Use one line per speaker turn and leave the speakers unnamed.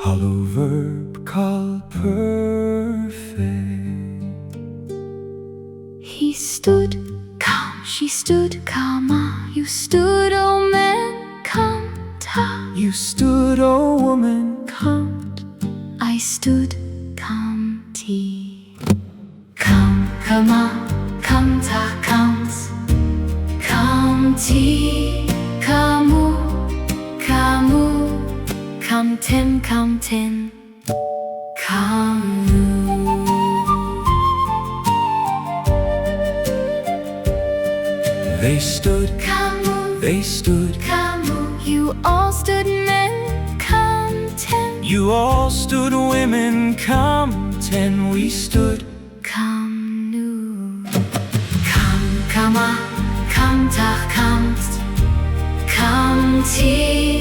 Hollow verb Qal perfect.
He stood, calm, she stood, calma. You stood, O man, calm, ta.
You stood, O woman,
Calmed, I stood, calm, ti. Calm, kama, kam, ta, kams. Kam, ti, kamu, kamu. Kam, ten, kamu.
They stood,
Kamu,
they stood.
kamu. You all stood, men, kam, ten.
You all stood, women, come ten. We stood.
Kam, nu. Kam, kama, kam, ta, kams. Kam, ti,